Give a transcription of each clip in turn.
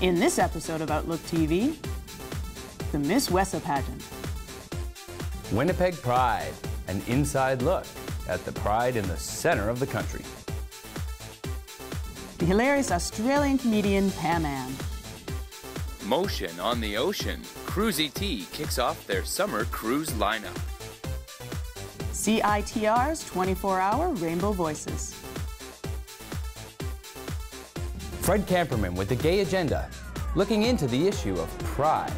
In this episode of Outlook TV, the Miss Wessa pageant. Winnipeg Pride, an inside look at the pride in the center of the country. The hilarious Australian comedian Pam Ann. Motion on the ocean. Cruisy T kicks off their summer cruise lineup. CITR's 24-hour Rainbow Voices. Fred Kamperman with the gay agenda, looking into the issue of pride.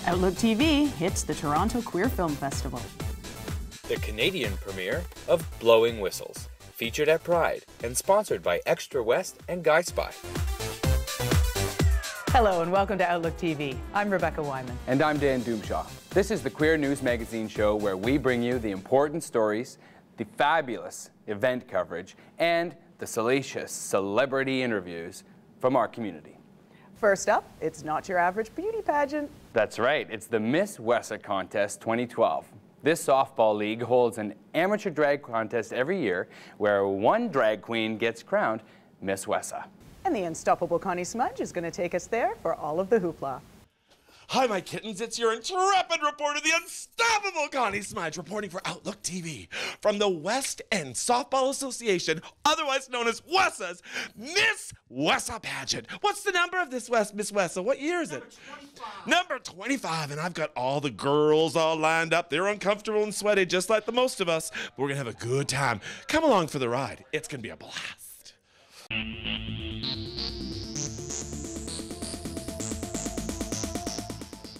Outlook TV hits the Toronto Queer Film Festival. The Canadian premiere of Blowing Whistles, featured at Pride and sponsored by Extra West and Guy Spy. Hello and welcome to Outlook TV. I'm Rebecca WHYMAN. And I'm Dan Dumsha. This is the Queer News Magazine show where we bring you the important stories, the fabulous event coverage, and the salacious celebrity interviews from our community. First up, it's not your average beauty pageant. That's right, it's the Miss Wessa Contest 2012. This softball league holds an amateur drag contest every year where one drag queen gets crowned Miss Wessa. And the unstoppable Connie Smudge is going to take us there for all of the hoopla. Hi, my kittens. It's your intrepid reporter, the unstoppable Connie Smudge, reporting for Outlook TV from the West End Softball Association, otherwise known as Wessa's Miss Wessa pageant. What's the number of this Miss Wessa? What year is it? Number 25. And I've got all the girls all lined up. They're uncomfortable and sweaty, just like the most of us. But we're going to have a good time. Come along for the ride. It's going to be a blast.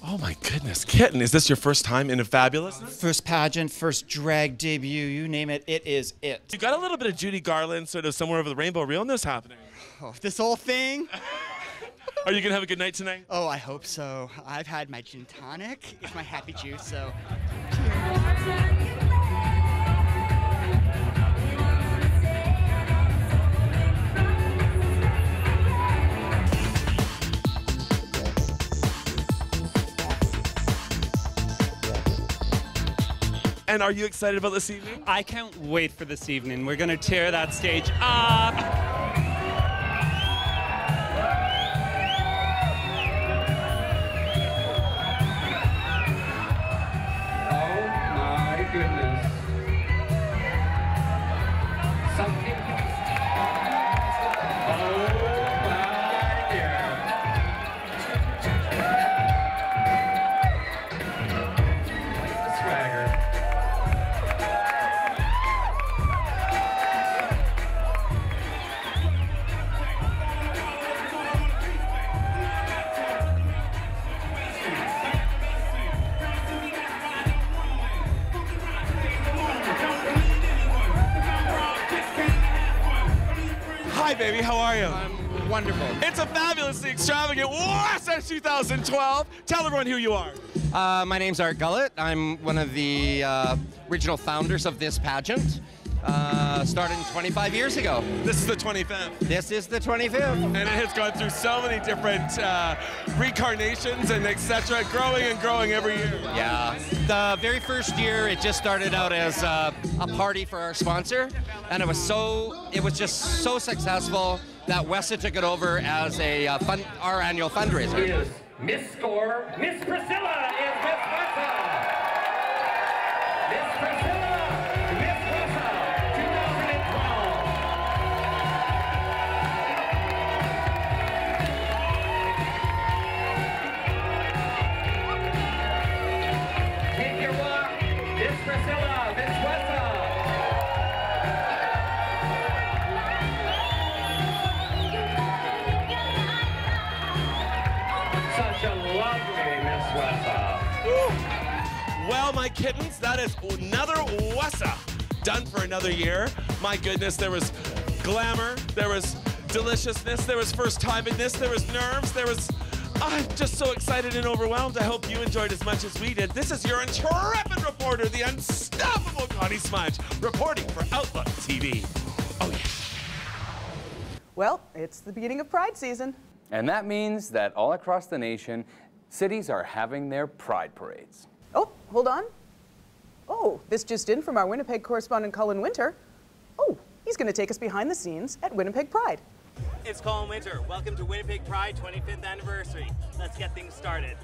Oh my goodness, Kitten, is this your first time in a fabulous? First pageant, first drag debut, you name it, it is it. You got a little bit of Judy Garland, sort of somewhere over the rainbow realness happening. Oh, this whole thing? Are you gonna have a good night tonight? Oh, I hope so. I've had my gin tonic, it's my happy juice, so. And are you excited about this evening? I can't wait for this evening. We're gonna tear that stage up. Oh my goodness. Something. Oh my dear. Swagger. Hi, baby, how are you? I'm wonderful. It's a fabulously extravagant Wessa 2012. Tell everyone who you are. My name's Art Gullett. I'm one of the original founders of this pageant. Started 25 years ago. This is the 25th. This is the 25th. And it has gone through so many different recarnations and etc., growing and growing every year. Yeah. The very first year, it just started out as a party for our sponsor, and it was just so successful that Wessa took it over as our annual fundraiser. Miss Score, Miss Priscilla is Miss Wessa. Miss Priscilla, Miss Wessa, 2012. Take your walk, Miss Priscilla, Miss Wessa. Such a lovely Miss Wessa. Well, my kittens, that is another Wessa done for another year. My goodness, there was glamour, there was deliciousness, there was first-timedness, there was nerves, I'm just so excited and overwhelmed. I hope you enjoyed as much as we did. This is your intrepid reporter, the unstoppable Connie Smudge, reporting for Outlook TV. Oh, yeah. Well, it's the beginning of Pride season. And that means that all across the nation, cities are having their pride parades. Oh, hold on. Oh, this just in from our Winnipeg correspondent, COLLIN. Oh, he's going to take us behind the scenes at Winnipeg Pride. It's Colin Winter. Welcome to Winnipeg Pride 25th anniversary. Let's get things started.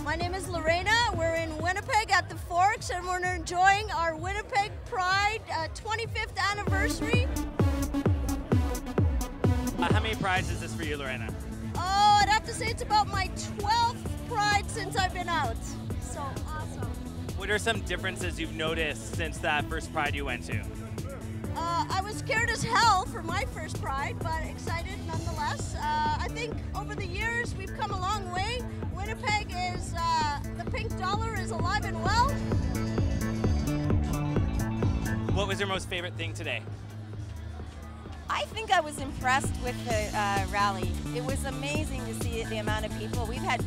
My name is Lorena. We're in Winnipeg at the Forks and we're enjoying our Winnipeg Pride 25th anniversary. How many prides is this for you, Lorena? Oh, I'd have to say it's about my 12th Pride since I've been out. So awesome. What are some differences you've noticed since that first Pride you went to? I was scared as hell for my first Pride, but excited nonetheless. I think over the years we've come a long way. Winnipeg is, the pink dollar is alive and well. What was your most favorite thing today? I think I was impressed with the rally. It was amazing to see the amount of people. We've had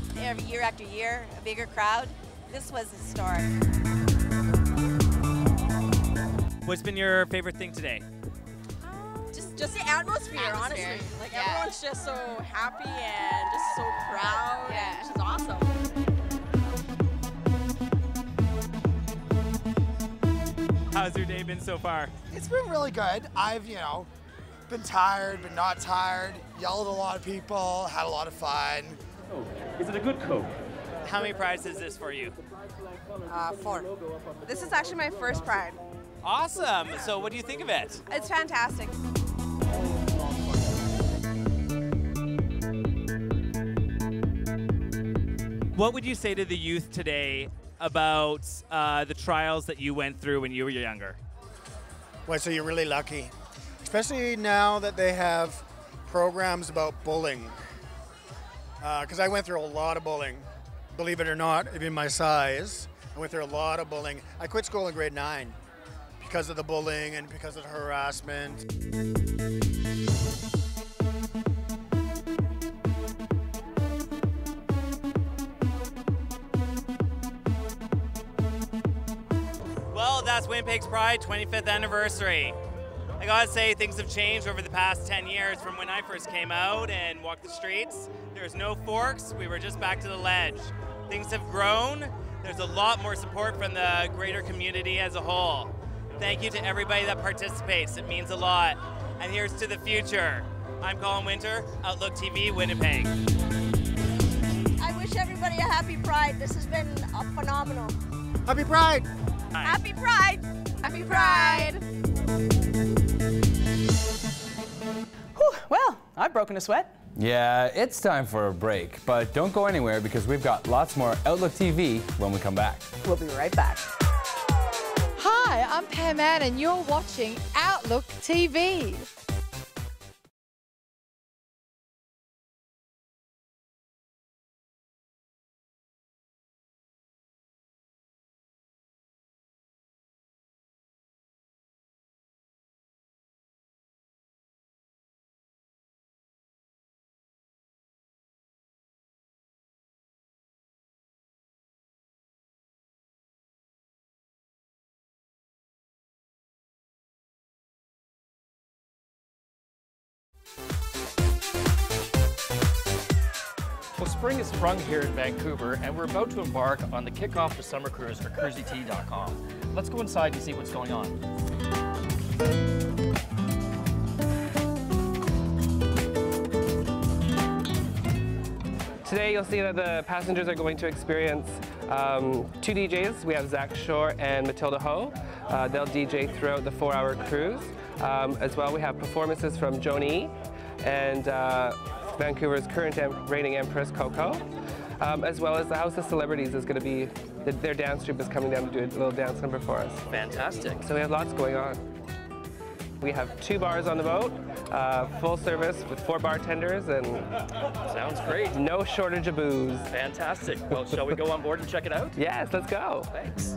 year after year a bigger crowd. This was historic. What's been your favorite thing today? Just the atmosphere, honestly. Like everyone's just so happy and just so proud. Yeah, which is awesome. How's your day been so far? It's been really good. I've, been tired, but not tired. Yelled at a lot of people, had a lot of fun. Oh, is it a good Coke? How many prides is this for you? 4. This is actually my first Pride. Awesome. So what do you think of it? It's fantastic. What would you say to the youth today about the trials that you went through when you were younger? Well, so you're really lucky, especially now that they have programs about bullying. Because I went through a lot of bullying, believe it or not, even my size. I went through a lot of bullying. I quit school in grade 9 because of the bullying and because of the harassment. Well, that's Winnipeg's Pride 25th anniversary. I gotta say, things have changed over the past 10 years from when I first came out and walked the streets. There's no forks, we were just back to the ledge. Things have grown. There's a lot more support from the greater community as a whole. Thank you to everybody that participates, it means a lot. And here's to the future. I'm Colin Winter, Outlook TV, Winnipeg. I wish everybody a happy Pride. This has been phenomenal. Happy Pride! Happy Pride! Happy Pride! Whew, well, I've broken a sweat. Yeah, it's time for a break, but don't go anywhere because we've got lots more Outlook TV when we come back. We'll be right back. Hi, I'm Pam Ann and you're watching Outlook TV. Well, spring has sprung here in Vancouver, and we're about to embark on the kickoff to summer cruise for cruisyt.com. Let's go inside and see what's going on. Today you'll see that the passengers are going to experience 2 DJs. We have Zach Shore and Matilda Ho. They'll DJ throughout the 4-hour cruise. As well, we have performances from Joni and Vancouver's current reigning Empress, Coco. As well as the House of Celebrities is going to be, their dance troupe is coming down to do a little dance number for us. Fantastic. So we have lots going on. We have 2 bars on the boat, full service with 4 bartenders, and sounds great. No shortage of booze. Fantastic. Well, shall we go on board and check it out? Yes, let's go. Thanks.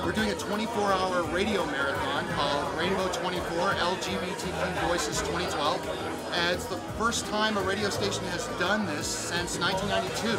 We're doing a 24-hour radio marathon called Rainbow 24 LGBTQ Voices 2012. And it's the first time a radio station has done this since 1992.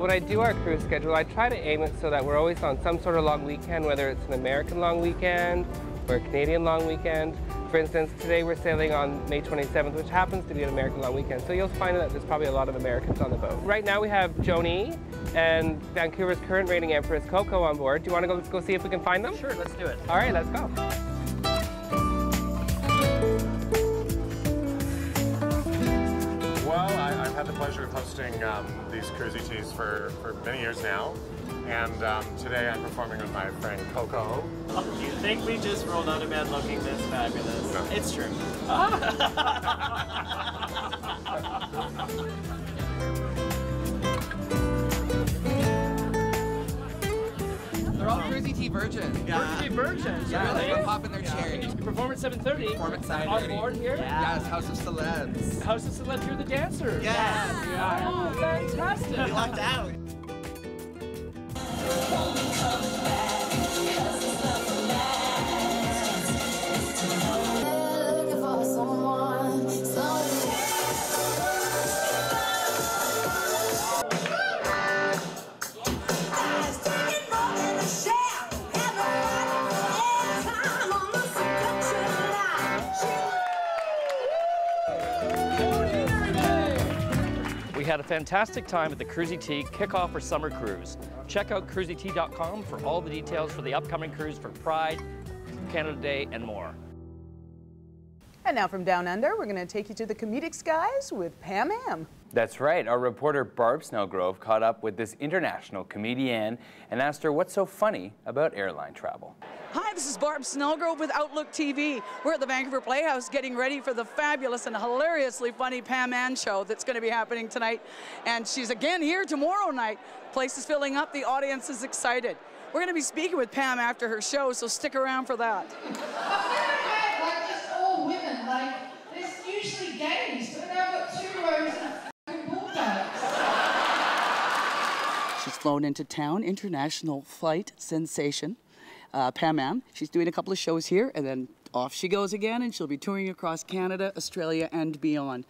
When I do our cruise schedule, I try to aim it so that we're always on some sort of long weekend, whether it's an American long weekend or a Canadian long weekend. For instance, today we're sailing on May 27th, which happens to be an American long weekend. So you'll find that there's probably a lot of Americans on the boat. Right now we have Joni and Vancouver's current reigning Empress, Coco, on board. Do you want to go see if we can find them? Sure, let's do it. All right, let's go. Well, I've had the pleasure of hosting these cruisy teas for many years now. And today I'm performing with my friend Coco. Do you think we just rolled out of bed looking this fabulous? No. It's true. They're all cruisy tea virgins. Cruisy tea virgins? Yeah, Really? they're popping their cherry. You perform at 7:30. Perform at 7:30. On board here? Yeah. Yes, House of Celebs. House of Celebs, you're the dancer. Yes. Yeah. Oh, fantastic. You lucked out. We had a fantastic time at the Cruisy Tea Kickoff for Summer Cruise. Check out cruisytea.com for all the details for the upcoming cruise for Pride, Canada Day, and more. And now from Down Under, we're going to take you to the comedic skies with Pam Am. That's right. Our reporter Barb Snellgrove caught up with this international comedian and asked her what's so funny about airline travel. Hi, this is Barb Snellgrove with OutlookTV. We're at the Vancouver Playhouse getting ready for the fabulous and hilariously funny Pam Am show that's going to be happening tonight. And she's again here tomorrow night. Place is filling up. The audience is excited. We're going to be speaking with Pam after her show, so stick around for that. I've never had like just all women. Like there's usually gays, but now I've got 2 rows of bull bags. She's flown into town, international flight sensation. Pam Am. She's doing a couple of shows here, and then off she goes again, and she'll be touring across Canada, Australia, and beyond.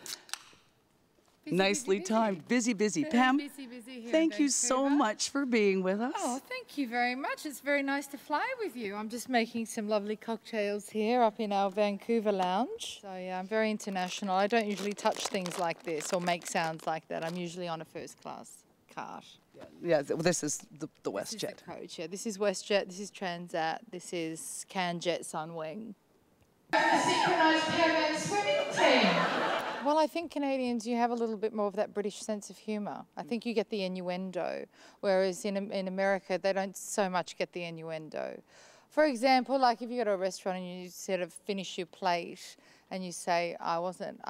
Nicely timed. Busy. Pam, busy here thank in you so much for being with us. Oh, thank you very much. It's very nice to fly with you. I'm just making some lovely cocktails here up in our Vancouver lounge. So yeah, I'm very international. I don't usually touch things like this or make sounds like that. I'm usually on a first class cart. Yeah, this is the WestJet. This is the coach, yeah. This is WestJet, this is Transat, this is CanJet Sunwing. The synchronised Pam Am swimming team. Well, I think Canadians, you have a little bit more of that British sense of humour. I think you get the innuendo, whereas in America, they don't so much get the innuendo. For example, like if you go to a restaurant and you sort of finish your plate and you say, I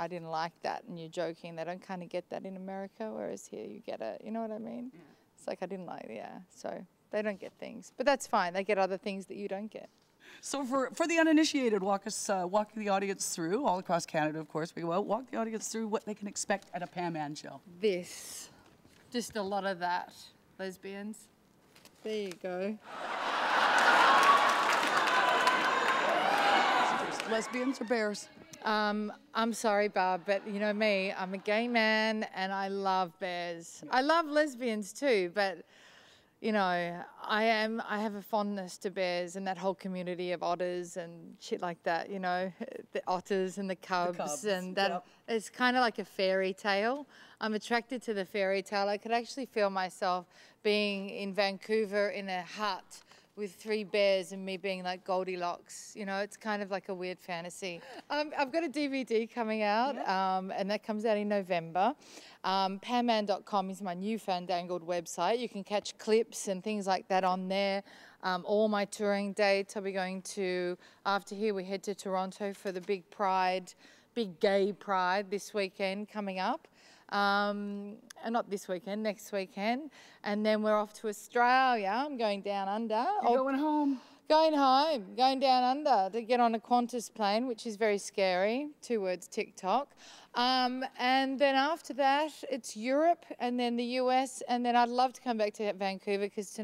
didn't like that, and you're joking, they don't kind of get that in America, whereas here you get it, you know what I mean? Yeah. It's like, I didn't like it, yeah. So they don't get things, but that's fine. They get other things that you don't get. So for the uninitiated, walk the audience through, all across Canada, of course, we go out, walk the audience through what they can expect at a Pam Am show. This, just a lot of that. Lesbians, there you go. Lesbians or bears? I'm sorry, Barb, but you know me, I'm a gay man and I love bears. I love lesbians too, but you know, I have a fondness to bears and that whole community of otters and shit like that, you know, the otters and the cubs and that, yep. It's kind of like a fairy tale. I'm attracted to the fairy tale. I could actually feel myself being in Vancouver in a hut with 3 bears and me being like Goldilocks. You know, it's kind of like a weird fantasy. I've got a DVD coming out, and that comes out in November. Pamman.com is my new fandangled website. You can catch clips and things like that on there. All my touring dates. I'll be going to, after here, we head to Toronto for the big gay pride this weekend coming up. Not this weekend, next weekend. And then we're off to Australia. I'm going down under. You're going home? Going home, going down under to get on a Qantas plane, which is very scary. 2 words, TikTok. And then after that, it's Europe and then the US. And then I'd love to come back to Vancouver because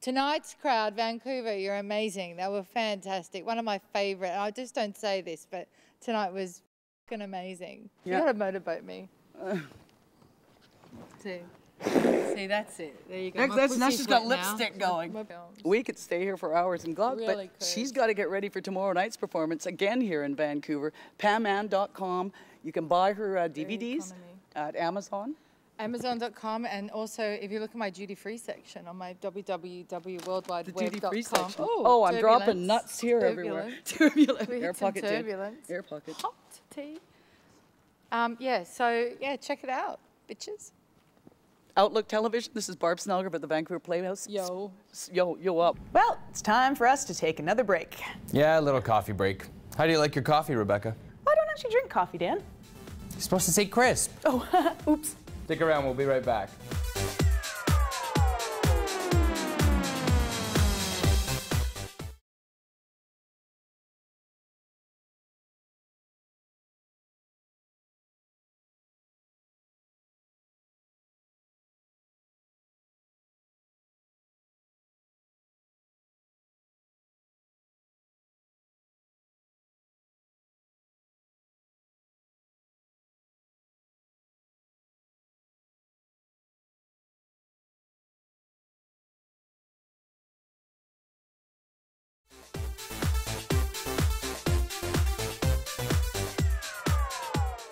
tonight's crowd, Vancouver, you're amazing. They were fantastic. One of my favourite. I just don't say this, but tonight was fucking amazing. You got to motorboat me. See. See, that's it. There you go. Now she's got lipstick going. We could stay here for hours and glog, Really but she's got to get ready for tomorrow night's performance again here in Vancouver. PamAnn.com. You can buy her DVDs at Amazon. Amazon.com, and also if you look at my duty-free section on my www.worldwideweb.com. Oh, I'm dropping nuts here everywhere. Turbulent. We Air hit some pocket. turbulence. Air pocket. Hot tea. Yeah, so yeah, check it out, bitches. Outlook Television, this is Barb Snelgrove at the Vancouver Playhouse. Yo. Yo up. Well, it's time for us to take another break. Yeah, a little coffee break. How do you like your coffee, Rebecca? I don't actually drink coffee, Dan. You're supposed to say crisp. Oh, oops. Stick around, we'll be right back.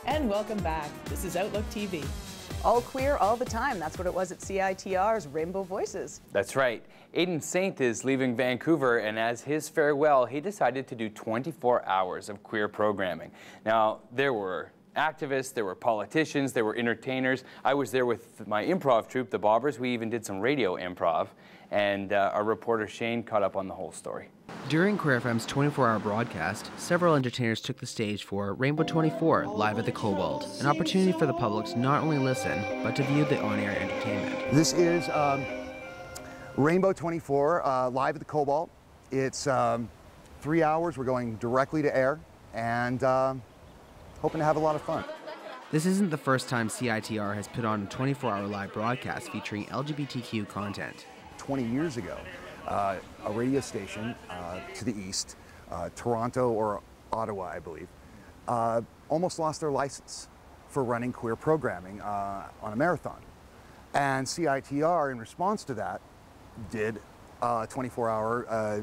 And welcome back. This is Outlook TV. All queer, all the time. That's what it was at CITR's Rainbow Voices. That's right. Aidan Saint is leaving Vancouver, and as his farewell, he decided to do 24 hours of queer programming. Now, there were activists, there were politicians, there were entertainers. I was there with my improv troupe, the Bobbers. We even did some radio improv, and our reporter Shane caught up on the whole story. During Queer FM's 24-hour broadcast, several entertainers took the stage for Rainbow 24 live at the Cobalt, an opportunity for the public to not only listen, but to view the on-air entertainment. This is Rainbow 24 live at the Cobalt. It's 3 hours. We're going directly to air and hoping to have a lot of fun. This isn't the first time CITR has put on a 24-hour live broadcast featuring LGBTQ content. 20 years ago, a radio station to the east, Toronto or Ottawa, I believe, almost lost their license for running queer programming on a marathon. And CITR, in response to that, did a 24-hour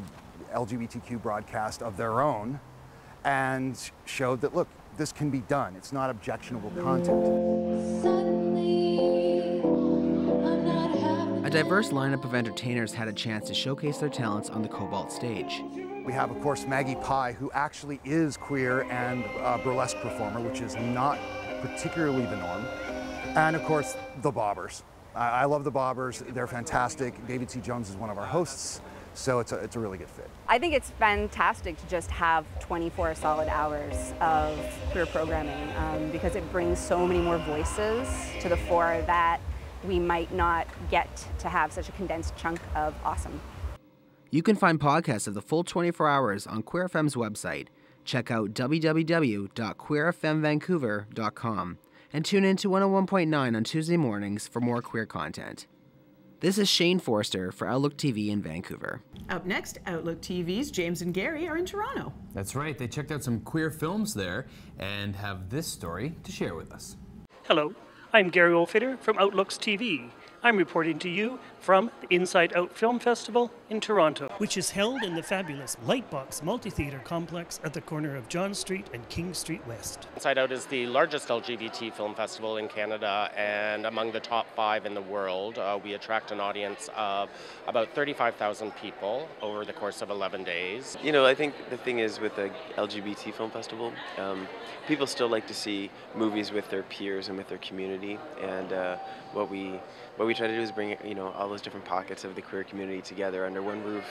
LGBTQ broadcast of their own and showed that, look, this can be done. It's not objectionable content. A diverse lineup of entertainers had a chance to showcase their talents on the Cobalt stage. We have, of course, Maggie Pye, who actually is queer and a burlesque performer, which is not particularly the norm. And, of course, the Bobbers. I love the Bobbers. They're fantastic. David C. Jones is one of our hosts, so it's a really good fit. I think it's fantastic to just have 24 solid hours of queer programming because it brings so many more voices to the fore that we might not get to have such a condensed chunk of awesome. You can find podcasts of the full 24 hours on Queer FM's website. Check out www.queerfmvancouver.com and tune in to 101.9 on Tuesday mornings for more queer content. This is Shane Forster for Outlook TV in Vancouver. Up next, Outlook TV's James and Gary are in Toronto. That's right. They checked out some queer films there and have this story to share with us. Hello, I'm Gary WOLFATER from Outlook's TV. I'm reporting to you from the Inside Out Film Festival in Toronto, which is held in the fabulous Lightbox Multi-Theatre Complex at the corner of John Street and King Street West. Inside Out is the largest LGBT film festival in Canada and among the top 5 in the world. We attract an audience of about 35,000 people over the course of 11 days. You know, I think the thing is with the LGBT film festival, people still like to see movies with their peers and with their community, and what we try to do is bring, you know, all those different pockets of the queer community together under one roof,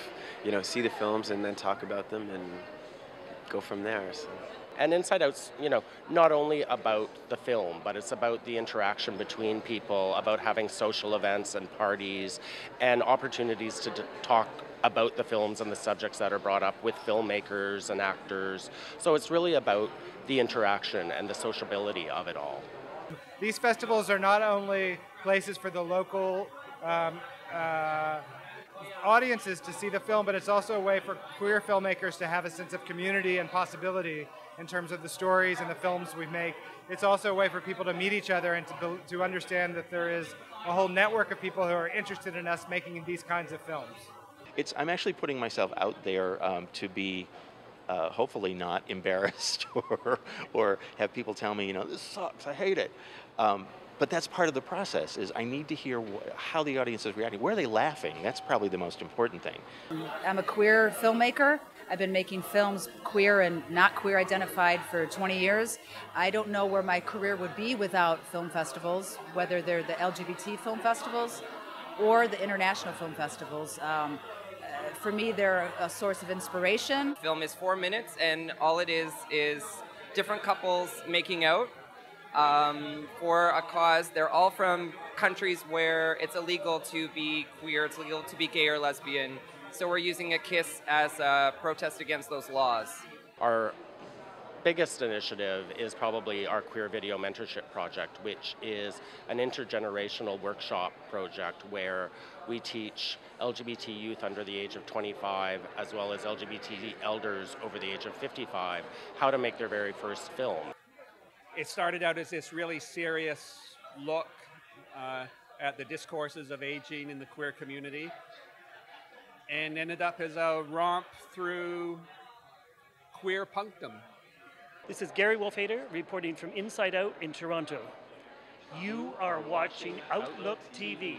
you know, see the films and then talk about them and go from there. So. And Inside Out's, you know, not only about the film, but it's about the interaction between people, about having social events and parties and opportunities to talk about the films and the subjects that are brought up with filmmakers and actors. So it's really about the interaction and the sociability of it all. These festivals are not only places for the local audiences to see the film, but it's also a way for queer filmmakers to have a sense of community and possibility in terms of the stories and the films we make. It's also a way for people to meet each other and to understand that there is a whole network of people who are interested in us making these kinds of films. I'm actually putting myself out there to be hopefully not embarrassed or have people tell me, this sucks, I hate it. But that's part of the process, is I need to hear how the audience is reacting. Where are they laughing? That's probably the most important thing. I'm a queer filmmaker. I've been making films queer and not queer identified for 20 years. I don't know where my career would be without film festivals, whether they're the LGBT film festivals or the international film festivals. For me, they're a source of inspiration. Film is 4 minutes, and all it is different couples making out for a cause. They're all from countries where it's illegal to be queer, it's illegal to be gay or lesbian. So we're using a kiss as a protest against those laws. Our biggest initiative is probably our Queer Video Mentorship Project, which is an intergenerational workshop project where we teach LGBT youth under the age of 25, as well as LGBT elders over the age of 55, how to make their very first film. It started out as this really serious look at the discourses of aging in the queer community, and ended up as a romp through queer punkdom. This is Gary Wolfater reporting from Inside Out in Toronto. You are watching Outlook TV.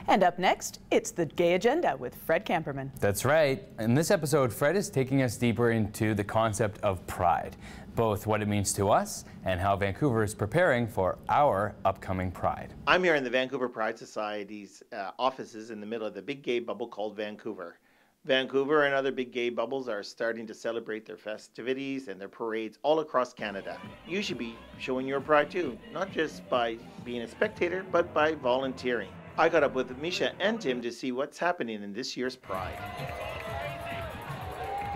And up next, it's the Gay Agenda with Fred Kamperman. That's right. In this episode, Fred is taking us deeper into the concept of pride, both what it means to us and how Vancouver is preparing for our upcoming Pride. I'm here in the Vancouver Pride Society's offices in the middle of the big gay bubble called Vancouver. Vancouver and other big gay bubbles are starting to celebrate their festivities and their parades all across Canada. You should be showing your pride too, not just by being a spectator, but by volunteering. I got up with Misha and Tim to see what's happening in this year's Pride.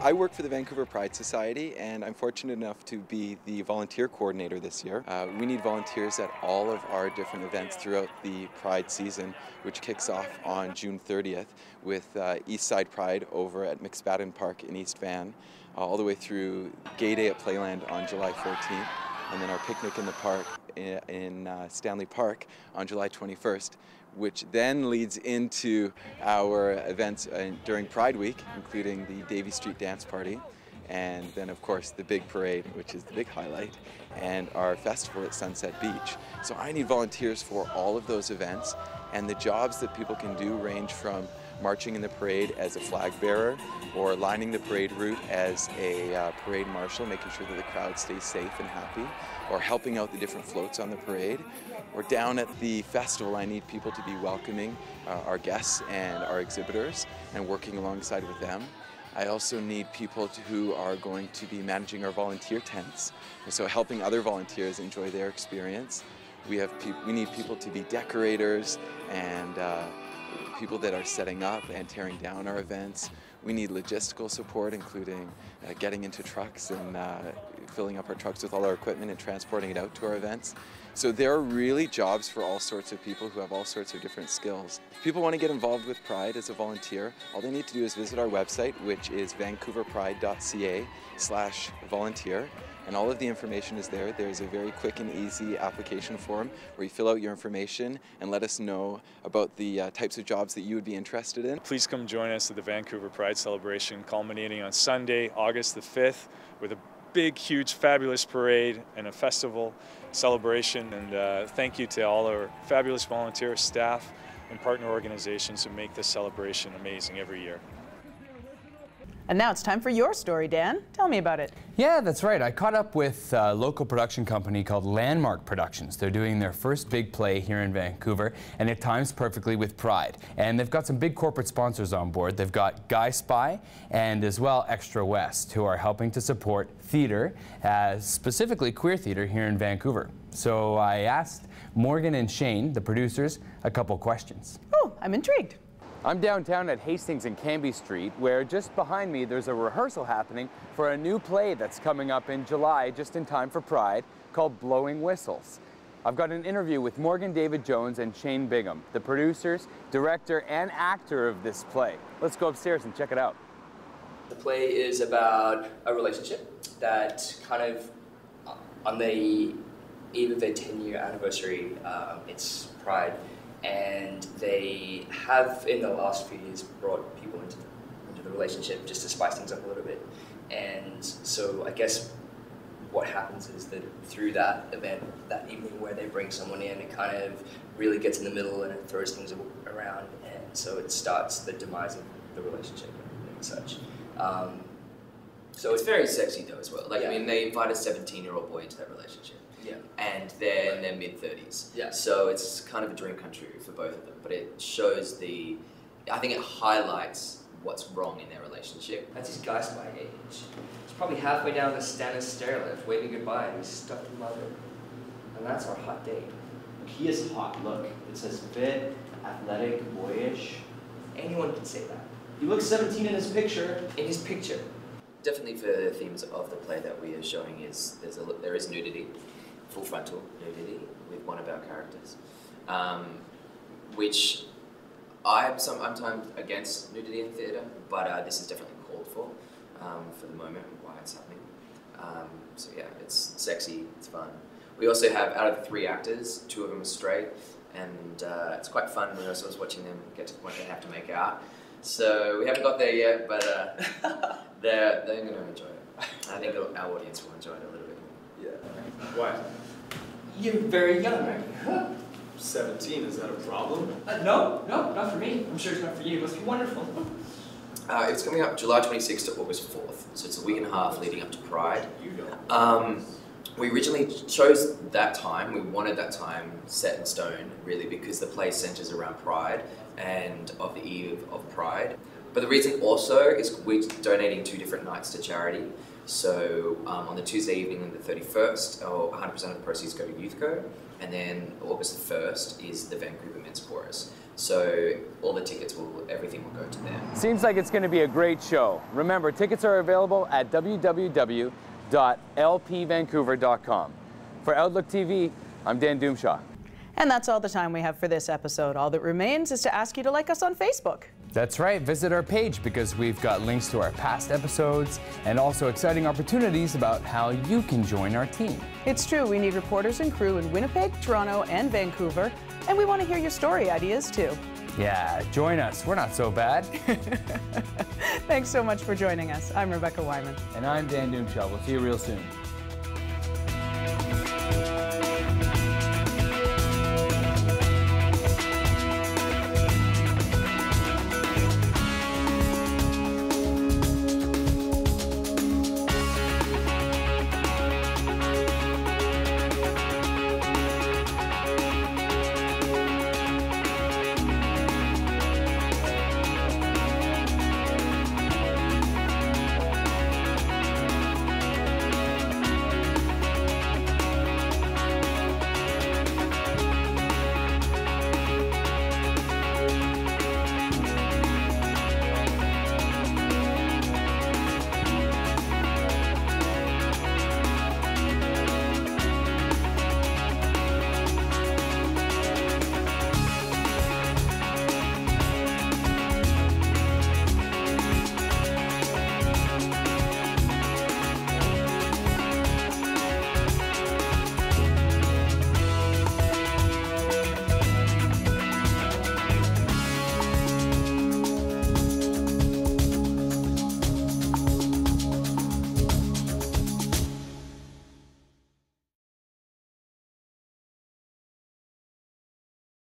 I work for the Vancouver Pride Society, and I'm fortunate enough to be the volunteer coordinator this year. We need volunteers at all of our different events throughout the Pride season, which kicks off on June 30th with East Side Pride over at McSpadden Park in East Van, all the way through Gay Day at Playland on July 14th, and then our picnic in the park in Stanley Park on July 21st. Which then leads into our events during Pride Week, including the Davie Street Dance Party, and then of course the big parade, which is the big highlight, and our festival at Sunset Beach. So I need volunteers for all of those events, and the jobs that people can do range from marching in the parade as a flag bearer, or lining the parade route as a parade marshal, making sure that the crowd stays safe and happy, or helping out the different floats on the parade. Or down at the festival, I need people to be welcoming our guests and our exhibitors and working alongside with them. I also need people who are going to be managing our volunteer tents, and so helping other volunteers enjoy their experience. We need people to be decorators and people that are setting up and tearing down our events. We need logistical support, including getting into trucks and filling up our trucks with all our equipment and transporting it out to our events. So there are really jobs for all sorts of people who have all sorts of different skills. If people want to get involved with Pride as a volunteer, all they need to do is visit our website, which is vancouverpride.ca/volunteer. And all of the information is there. There's a very quick and easy application form where you fill out your information and let us know about the types of jobs that you would be interested in. Please come join us at the Vancouver Pride celebration, culminating on Sunday, August the 5th, with a big, huge, fabulous parade and a festival celebration. And thank you to all our fabulous volunteer staff and partner organizations who make this celebration amazing every year. And now it's time for your story, Dan. Tell me about it. Yeah, that's right. I caught up with a local production company called Landmark Productions. They're doing their first big play here in Vancouver, and it times perfectly with Pride. And they've got some big corporate sponsors on board. They've got Guy Spy and as well Extra West, who are helping to support theater, specifically queer theater here in Vancouver. So I asked Morgan and Shane, the producers, a couple questions. Oh, I'm intrigued. I'm downtown at Hastings and Cambie Street, where just behind me there's a rehearsal happening for a new play that's coming up in July, just in time for Pride, called Blowing Whistles. I've got an interview with Morgan David Jones and Shane Bigham, the producers, director, and actor of this play. Let's go upstairs and check it out. The play is about a relationship that kind of, on the eve of their 10-year anniversary, it's Pride, and they have, in the last few years, brought people into the relationship just to spice things up a little bit. And so I guess what happens is that through that event, that evening where they bring someone in, it kind of really gets in the middle and it throws things around, and so it starts the demise of the relationship and such. So it's very sexy though as well. Like, yeah. I mean, they invite a 17-year-old boy into that relationship. Yeah. And they're in their mid-30s. Yeah. So it's kind of a dream come true for both of them. But it shows I think it highlights what's wrong in their relationship. That's his guy's my age. He's probably halfway down the Stannis stair lift, waving goodbye, and he's stuck in mother. And that's our hot date. He is hot. Look, it says fit, athletic, boyish. Anyone can say that. He looks 17 in his picture. In his picture. Definitely for the themes of the play that we are showing is there is nudity, full frontal nudity with one of our characters, which I'm sometimes against nudity in theatre, but this is definitely called for the moment and why it's happening. So yeah, it's sexy, it's fun. We also have, out of the 3 actors, 2 of them are straight, and it's quite fun when I was watching them get to the point they have to make out. So we haven't got there yet, but they're going to enjoy it. I think our audience will enjoy it a little bit more. Yeah. Why? You're very young, right? 17, is that a problem? No, not for me. I'm sure it's not for you. It must be wonderful. It's coming up July 26th to August 4th, so it's a week and a half leading up to Pride. We originally chose that time, we wanted that time set in stone, really, because the play centres around Pride and of the eve of Pride. But the reason also is we're donating 2 different nights to charity. So on the Tuesday evening, the 31st, 100% of the proceeds go to YouthCo, and then August the 1st is the Vancouver Men's Chorus. So all the tickets everything will go to them. Seems like it's going to be a great show. Remember, tickets are available at www.lpvancouver.com. For Outlook TV, I'm Dan Dumsha. And that's all the time we have for this episode. All that remains is to ask you to like us on Facebook. That's right, visit our page because we've got links to our past episodes and also exciting opportunities about how you can join our team. It's true, we need reporters and crew in Winnipeg, Toronto, and Vancouver, and we want to hear your story ideas too. Yeah, join us. We're not so bad. Thanks so much for joining us. I'm Rebecca WHYMAN. And I'm Dan Dumsha. We'll see you real soon.